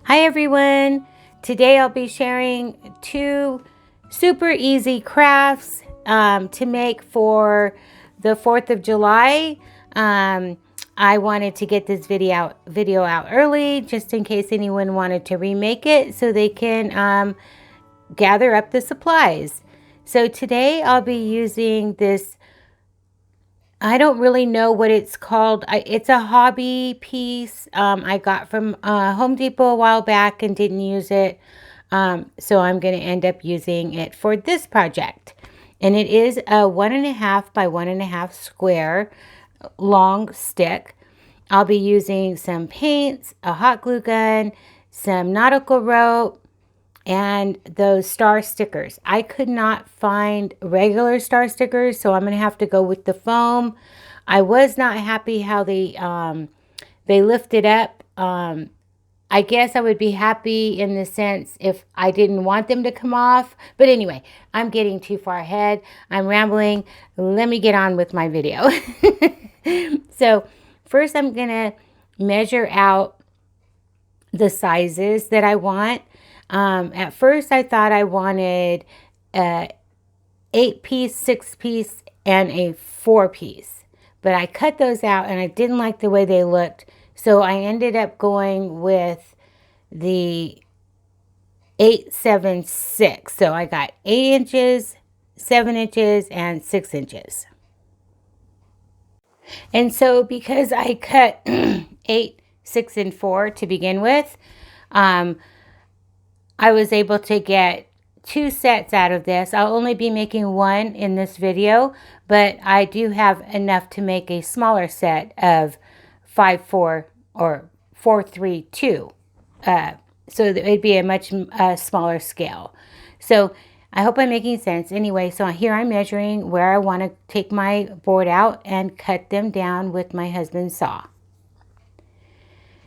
Hi everyone! Today I'll be sharing two super easy crafts to make for the 4th of July. I wanted to get this video out early just in case anyone wanted to remake it so they can gather up the supplies. So today I'll be using this. I don't really know what it's called. It's a hobby piece I got from Home Depot a while back and didn't use it. So I'm going to end up using it for this project. And it is a 1.5 by 1.5 square long stick. I'll be using some paints, a hot glue gun, some nautical rope, and those star stickers. I could not find regular star stickers, so I'm going to have to go with the foam. I was not happy how they lifted up. I guess I would be happy in the sense if I didn't want them to come off. But anyway, I'm getting too far ahead. I'm rambling. Let me get on with my video. So first I'm going to measure out the sizes that I want. At first I thought I wanted a 8-piece, 6-piece, and a 4-piece. But I cut those out and I didn't like the way they looked. So I ended up going with the 8-7-6. So I got 8 inches, 7 inches, and 6 inches. And so because I cut 8, 6, and 4 to begin with, I was able to get 2 sets out of this. I'll only be making one in this video, but I do have enough to make a smaller set of 5-4 or 4-3-2. So it'd be a much smaller scale. So I hope I'm making sense. Anyway, so here I'm measuring where I want to take my board out and cut them down with my husband's saw.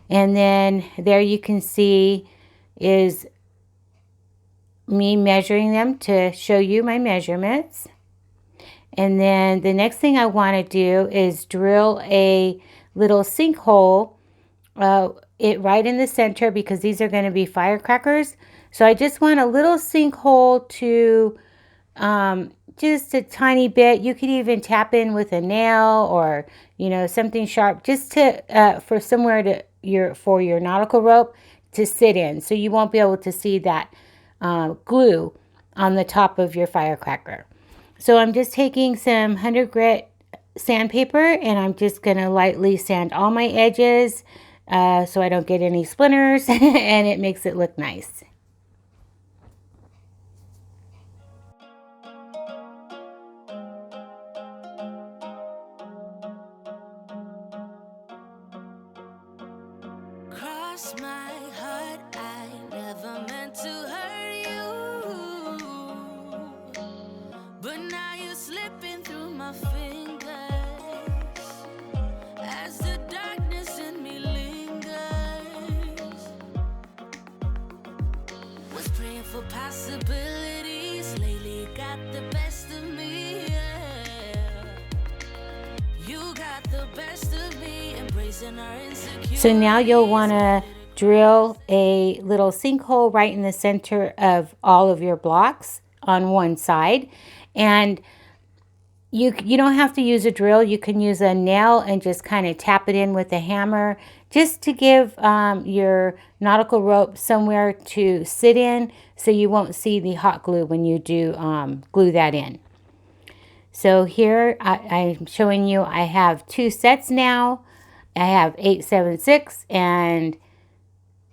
And then there you can see is me measuring them to show you my measurements. And then the next thing I want to do is drill a little sinkhole right in the center because these are going to be firecrackers. So I just want a little sinkhole to just a tiny bit. You could even tap in with a nail or something sharp just to for somewhere to for your nautical rope to sit in, so you won't be able to see that glue on the top of your firecracker. So I'm just taking some 100 grit sandpaper and I'm just going to lightly sand all my edges so I don't get any splinters and it makes it look nice. Cross my heart, I never meant to hurt you, but now you're slipping through my fingers as the darkness in me lingers. Was praying for possibilities, lately got the best of me, yeah. You got the best of me, embracing our insecurities. So now you'll want to drill a little sinkhole right in the center of all of your blocks on one side. And you don't have to use a drill. You can use a nail and just kind of tap it in with a hammer just to give your nautical rope somewhere to sit in so you won't see the hot glue when you do glue that in. So here I'm showing you I have 2 sets now. I have 8-7-6 and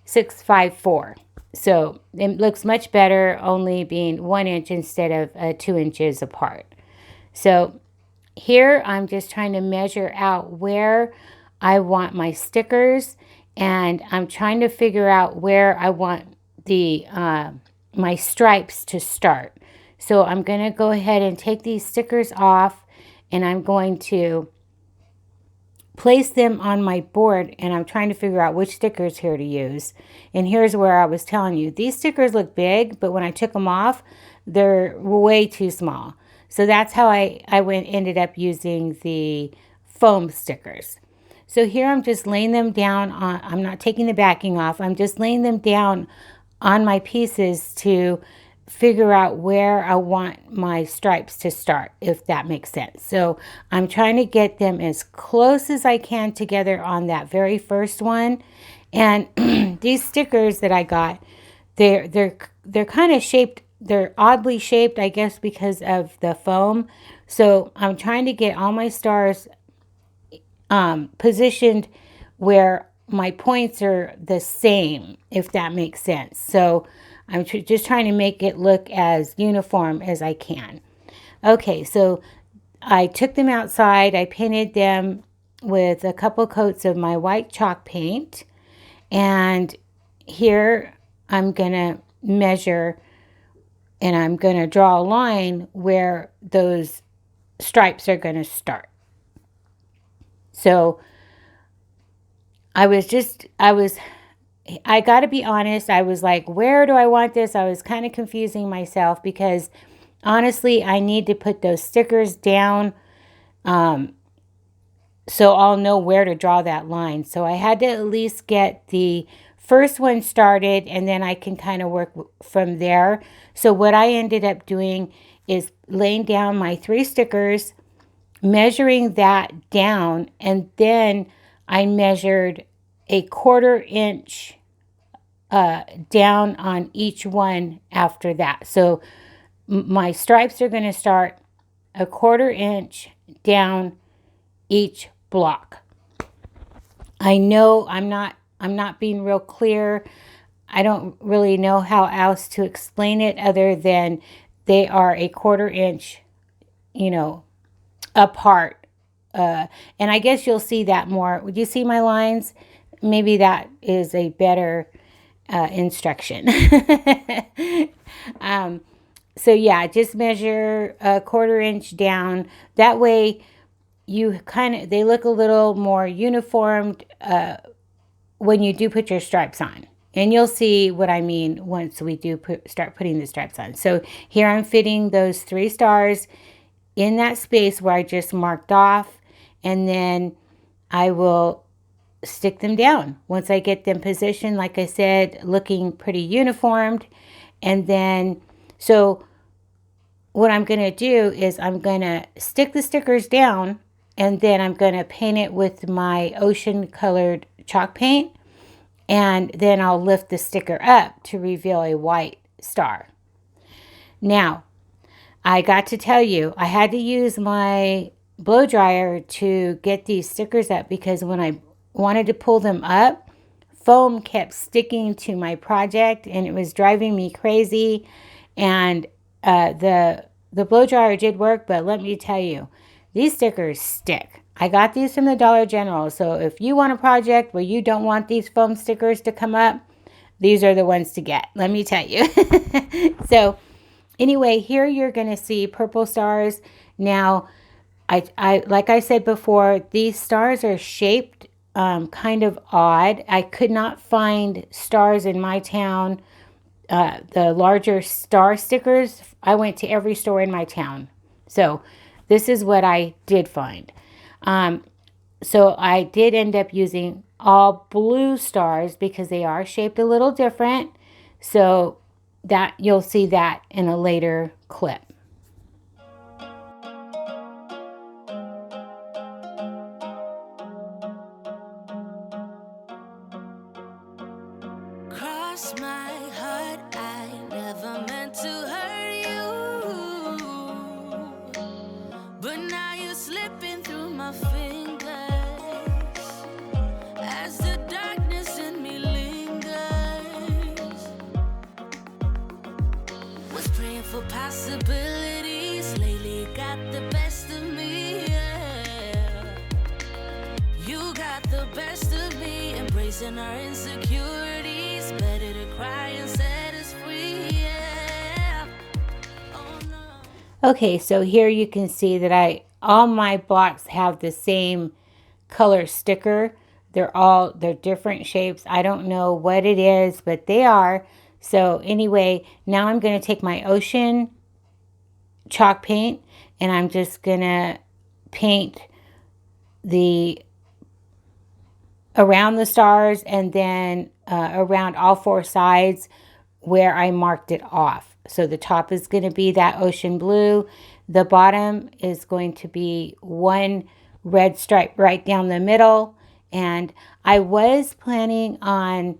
6-5-4. So it looks much better only being 1 inch instead of 2 inches apart. So here I'm just trying to measure out where I want my stickers, and I'm trying to figure out where I want the my stripes to start. So I'm going to go ahead and take these stickers off and I'm going to place them on my board, and I'm trying to figure out which stickers here to use. And here's where I was telling you, these stickers look big, but when I took them off, they're way too small. So that's how I ended up using the foam stickers. So here I'm just laying them down on, I'm not taking the backing off. I'm just laying them down on my pieces to figure out where I want my stripes to start, if that makes sense. So I'm trying to get them as close as I can together on that very first one. And these stickers that I got, they're kind of shaped, they're oddly shaped, I guess, because of the foam. So I'm trying to get all my stars positioned where my points are the same, if that makes sense. So I'm just trying to make it look as uniform as I can. Okay, so I took them outside. I painted them with a couple coats of my white chalk paint. And here I'm going to measure and I'm going to draw a line where those stripes are going to start. So I got to be honest. I was like, where do I want this? I was kind of confusing myself because honestly, I need to put those stickers down so I'll know where to draw that line. So I had to at least get the first one started and then I can kind of work from there. So what I ended up doing is laying down my 3 stickers, measuring that down, and then I measured a 1/4 inch down on each one after that. So my stripes are going to start a 1/4 inch down each block. I know I'm not being real clear. I don't really know how else to explain it other than they are a 1/4 inch, apart. And I guess you'll see that more. Would you see my lines? Maybe that is a better instruction. So yeah, just measure a 1/4 inch down. That way they look a little more uniformed when you do put your stripes on. And you'll see what I mean once we do start putting the stripes on. So here I'm fitting those 3 stars in that space where I just marked off. And then I will stick them down. Once I get them positioned, like I said, looking pretty uniformed. And then, so what I'm going to do is I'm going to stick the stickers down and then I'm going to paint it with my ocean colored chalk paint. And then I'll lift the sticker up to reveal a white star. Now, I got to tell you, I had to use my blow dryer to get these stickers up because when I wanted to pull them up, foam kept sticking to my project and it was driving me crazy. And the blow dryer did work, but let me tell you, these stickers stick. I got these from the Dollar General. So if you want a project where you don't want these foam stickers to come up, these are the ones to get. Let me tell you. So anyway, here you're going to see purple stars. Now, I like I said before, these stars are shaped kind of odd. I could not find stars in my town. The larger star stickers, I went to every store in my town. So this is what I did find. So I did end up using all blue stars because they are shaped a little different. So that you'll see that in a later clip. Cross my heart, I never meant to hurt you. But now you're slipping through my fingers as the darkness in me lingers. Was praying for possibilities, lately got the best of me, yeah. You got the best of me, embracing our insecurities. Better to cry and set us free, yeah. Oh no. Okay, so here you can see that all my blocks have the same color sticker. They're different shapes. I don't know what it is, but they are. So anyway, now I'm going to take my ocean chalk paint and I'm just going to paint the around the stars and then around all four sides where I marked it off. So the top is going to be that ocean blue. The bottom is going to be one red stripe right down the middle. And I was planning on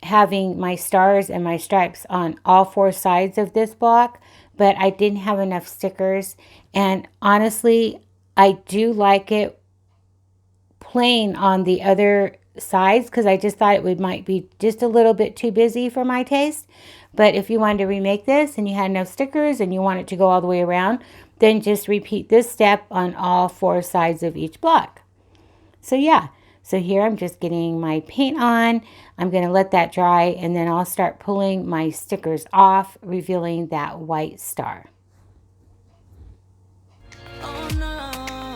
having my stars and my stripes on all four sides of this block, but I didn't have enough stickers. And honestly, I do like it plain on the other sides because I just thought might be just a little bit too busy for my taste. But if you wanted to remake this and you had enough stickers and you want it to go all the way around, then just repeat this step on all four sides of each block. So yeah, so here I'm just getting my paint on. I'm going to let that dry and then I'll start pulling my stickers off, revealing that white star. Oh no,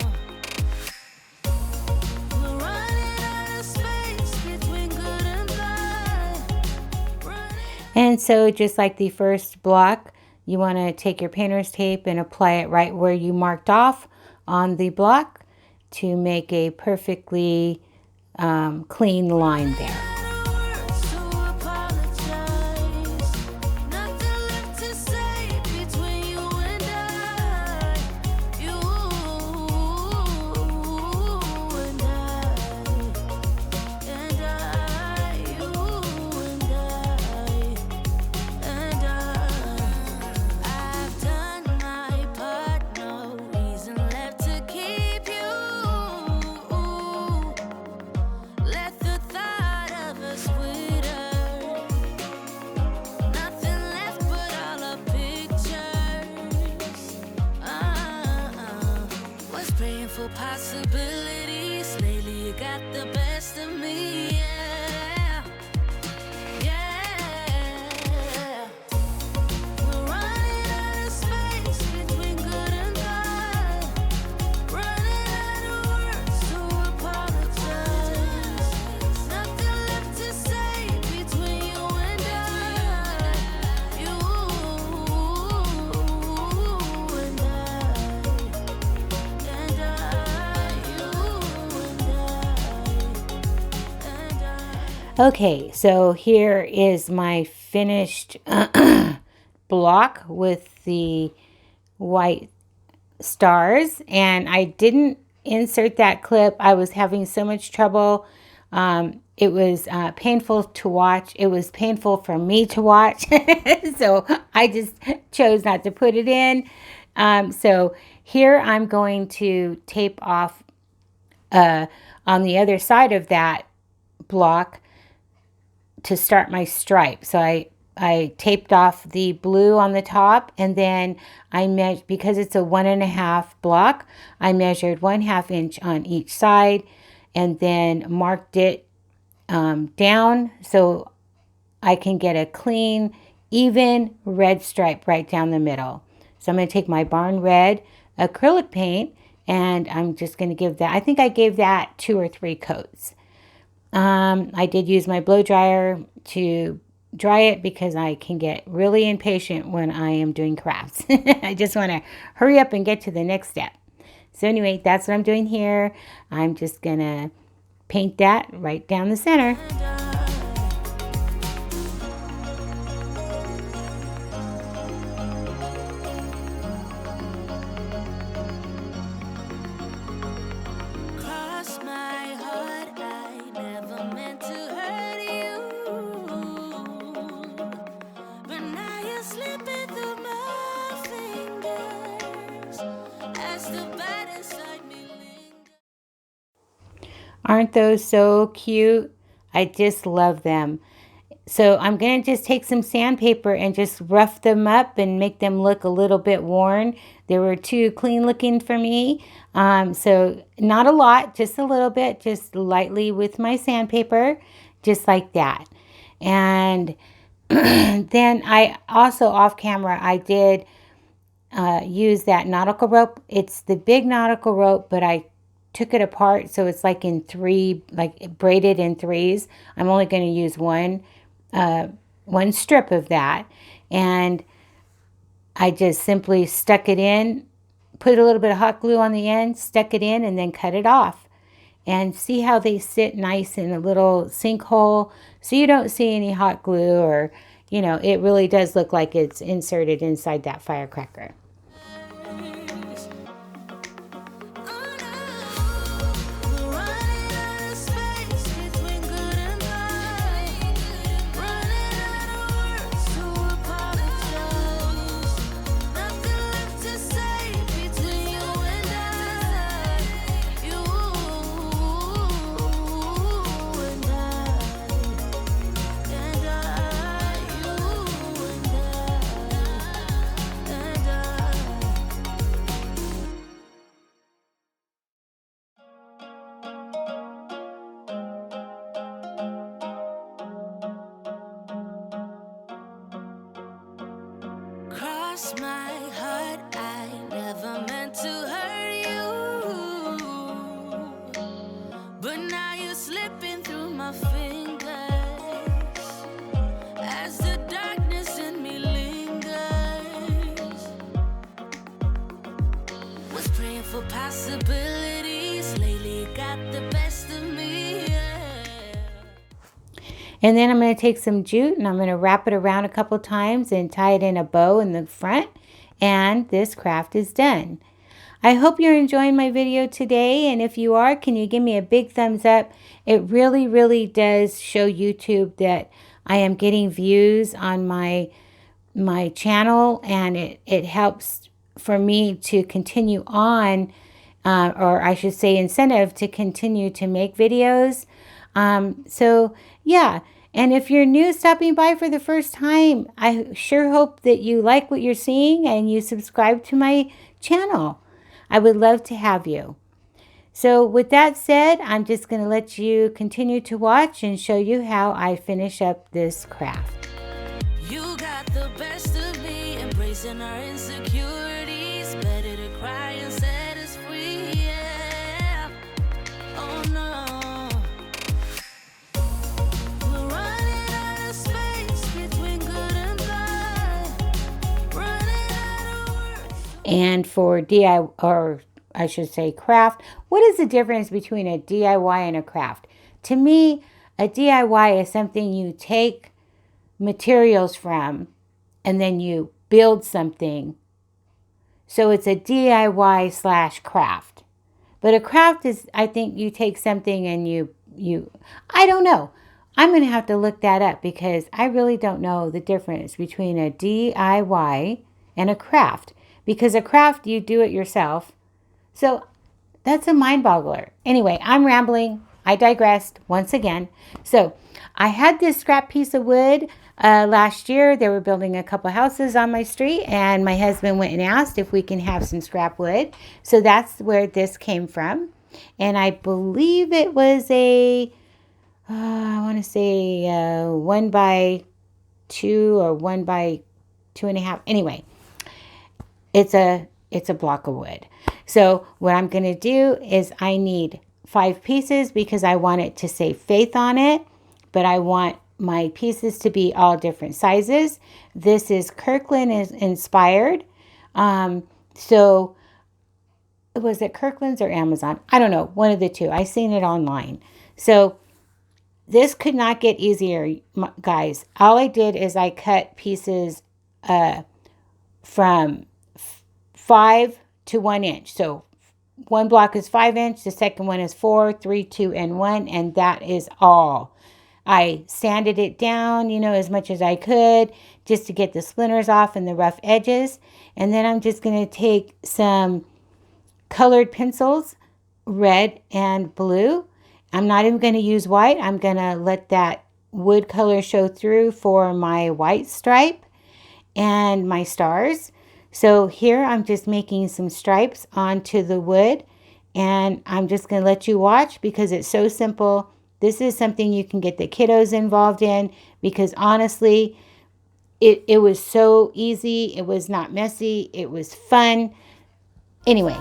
we're running out of space between good and bad. And so just like the first block, you want to take your painter's tape and apply it right where you marked off on the block to make a perfectly clean line there. Possibilities lately, you got the best of me. Yeah, yeah. We're running out of space between good and bad. Running out of words to apologize. Nothing left to say between you and I. You and I. Okay, so here is my finished block with the white stars, and I didn't insert that clip. I was having so much trouble. It was painful to watch. It was painful for me to watch. So I just chose not to put it in. So here I'm going to tape off on the other side of that block to start my stripe. So I taped off the blue on the top, and then I measured, because it's a 1.5 block, I measured 1/2 inch on each side and then marked it down so I can get a clean, even red stripe right down the middle. So I'm going to take my Barn Red acrylic paint and I'm just going to give that, I think I gave that 2 or 3 coats. I did use my blow dryer to dry it because I can get really impatient when I am doing crafts. I just want to hurry up and get to the next step. So anyway, that's what I'm doing here. I'm just going to paint that right down the center. Aren't those so cute? I just love them. So I'm going to just take some sandpaper and just rough them up and make them look a little bit worn. They were too clean looking for me. So not a lot, just a little bit, just lightly with my sandpaper, just like that. And then I also off camera, I did use that nautical rope. It's the big nautical rope, but I took it apart so it's like in 3, like braided in 3s. I'm only going to use one strip of that, and I just simply stuck it in, put a little bit of hot glue on the end, stuck it in, and then cut it off. and see how they sit nice in a little sinkhole, so you don't see any hot glue, or it really does look like it's inserted inside that firecracker. Cross my heart, I never meant to hurt you, but now you're slipping through my fingers as the darkness in me lingers. Was praying for possibilities, lately got the best of me, yeah. And then I'm going to take some jute and I'm going to wrap it around a couple times and tie it in a bow in the front. And this craft is done. I hope you're enjoying my video today. And if you are, can you give me a big thumbs up? It really, really does show YouTube that I am getting views on my channel. And it helps for me to continue on, or I should say incentive to continue to make videos. So yeah, and if you're new stopping by for the first time, I sure hope that you like what you're seeing and you subscribe to my channel. I would love to have you. So with that said, I'm just going to let you continue to watch and show you how I finish up this craft. You got the best of me, embracing our insecurities. Better to cry and set us free, yeah. Oh no. And for DIY, or I should say craft, what is the difference between a DIY and a craft? To me, a DIY is something you take materials from and then you build something. So it's a DIY / craft. But a craft is, I think you take something and you I don't know. I'm going to have to look that up because I really don't know the difference between a DIY and a craft. Because a craft, you do it yourself. So that's a mind boggler. Anyway, I'm rambling. I digressed once again. So I had this scrap piece of wood last year. They were building a couple houses on my street. And my husband went and asked if we can have some scrap wood. So that's where this came from. And I believe it was I want to say 1x2 or 1x2.5. Anyway. It's a block of wood. So what I'm going to do is I need 5 pieces because I want it to say faith on it, but I want my pieces to be all different sizes. This is Kirkland inspired. So was it Kirkland's or Amazon? I don't know, one of the two. I seen it online. So this could not get easier, guys. All I did is I cut pieces from 5 to 1 inch. So one block is 5 inch. The second one is 4, 3, 2, and 1. And that is all. I sanded it down, as much as I could just to get the splinters off and the rough edges. And then I'm just going to take some colored pencils, red and blue. I'm not even going to use white. I'm going to let that wood color show through for my white stripe and my stars. So here I'm just making some stripes onto the wood, and I'm just going to let you watch because it's so simple. This is something you can get the kiddos involved in because honestly, it was so easy. It was not messy. It was fun. Anyway.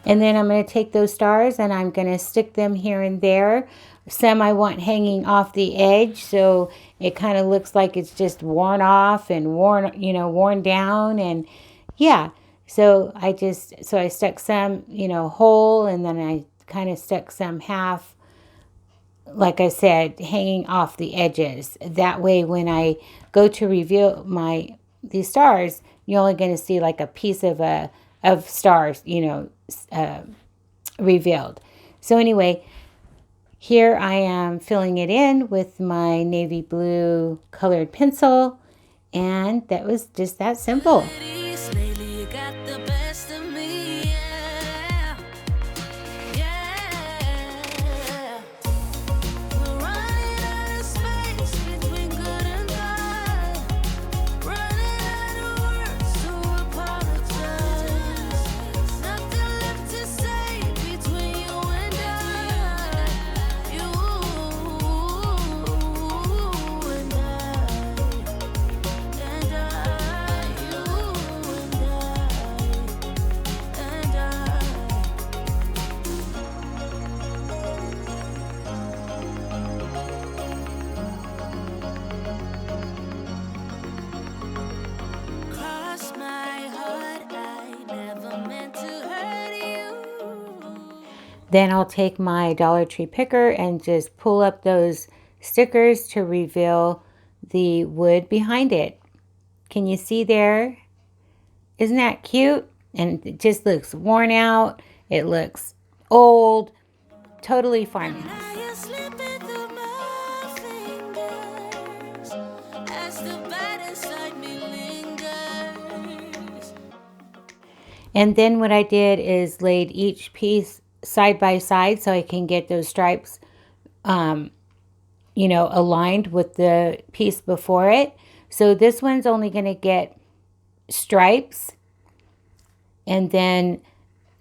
And then I'm going to take those stars and I'm going to stick them here and there. Some I want hanging off the edge, so it kind of looks like it's just worn off and worn down. And yeah, so I stuck some, whole, and then I kind of stuck some half, like I said, hanging off the edges. That way, when I go to reveal these stars, you're only going to see like a piece of stars, revealed. So anyway, here I am filling it in with my navy blue colored pencil, and that was just that simple. Lately you got the best of me, yeah. Yeah. We're running out of space between good and bad. Running out of words to apologize. Nothing left to say between you and I. You and cross my heart, I never meant to hurt you. Then I'll take my Dollar Tree picker and just pull up those stickers to reveal the wood behind it. Can you see there? Isn't that cute? And it just looks worn out. It looks old. Totally farmhouse. Now you're slipping through my fingers as the bad inside me lingers. And then what I did is laid each piece side by side so I can get those stripes, aligned with the piece before it. So this one's only going to get stripes. And then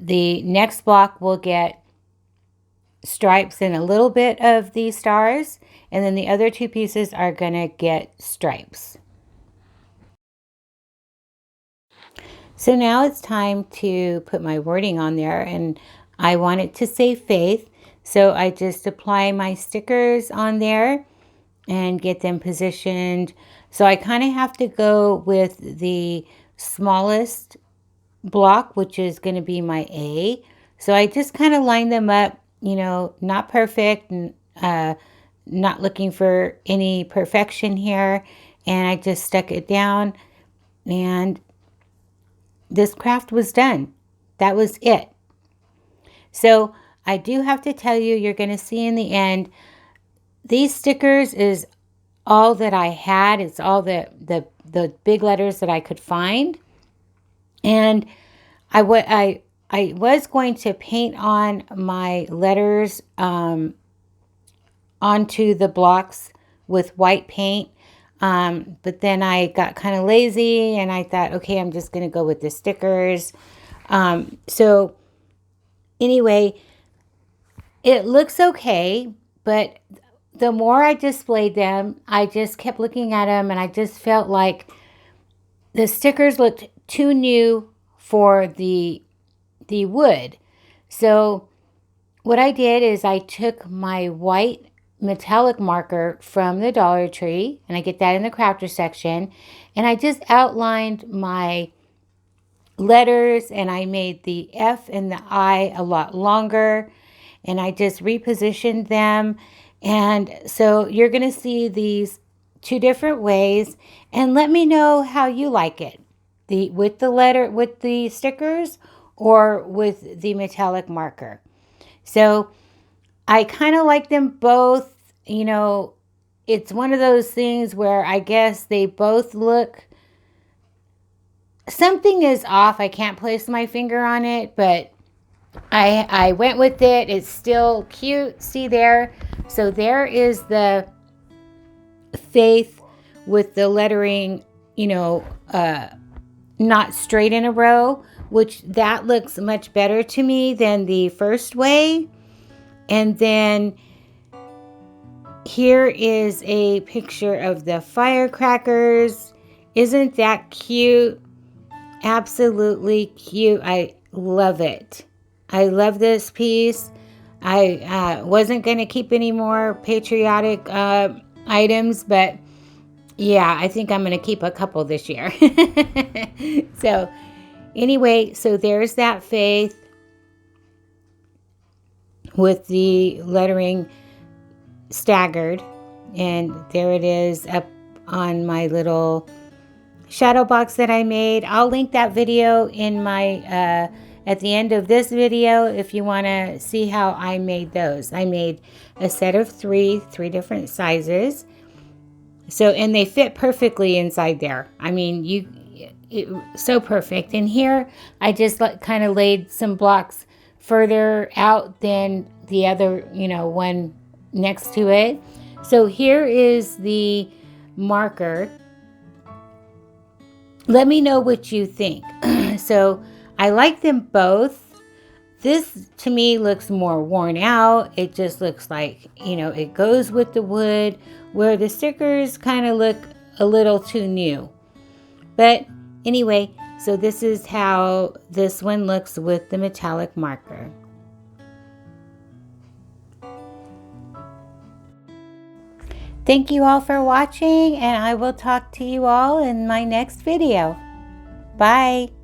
the next block will get stripes and a little bit of these stars. And then the other two pieces are going to get stripes. So now it's time to put my wording on there, and I want it to say faith. So I just apply my stickers on there and get them positioned. So I kind of have to go with the smallest block, which is going to be my A. So I just kind of line them up, not perfect, and not looking for any perfection here. And I just stuck it down, and this craft was done. That was it. So I do have to tell you, you're going to see in the end, these stickers is all that I had. It's all the big letters that I could find. And I was going to paint on my letters onto the blocks with white paint. But then I got kind of lazy and I thought, okay, I'm just going to go with the stickers. So anyway, it looks okay, but the more I displayed them, I just kept looking at them and I just felt like the stickers looked too new for the wood. So what I did is I took my white metallic marker from the Dollar Tree, and I get that in the crafter section, and I just outlined my letters, and I made the F and the I a lot longer, and I just repositioned them. And so you're going to see these two different ways, and let me know how you like it, with the stickers or with the metallic marker. So I kind of like them both. It's one of those things where I guess they both look, something is off. I can't place my finger on it, but I went with it. It's still cute. See there? So there is the faith with the lettering, not straight in a row, which that looks much better to me than the first way. And then here is a picture of the firecrackers. Isn't that cute? Absolutely cute. I love it. I love this piece. I wasn't going to keep any more Patriotic items, but yeah, I think I'm going to keep a couple this year. So anyway, so there's that Faith with the lettering staggered. And there it is up on my little shadow box that I made. I'll link that video in my at the end of this video if you want to see how I made those. I made a set of three different sizes. So, and they fit perfectly inside there. I mean, so perfect. And here I just kind of laid some blocks further out than the other, one next to it. So here is the marker. Let me know what you think. So I like them both. This to me looks more worn out. It just looks like, it goes with the wood, where the stickers kind of look a little too new. But anyway, so this is how this one looks with the metallic marker. Thank you all for watching, and I will talk to you all in my next video. Bye.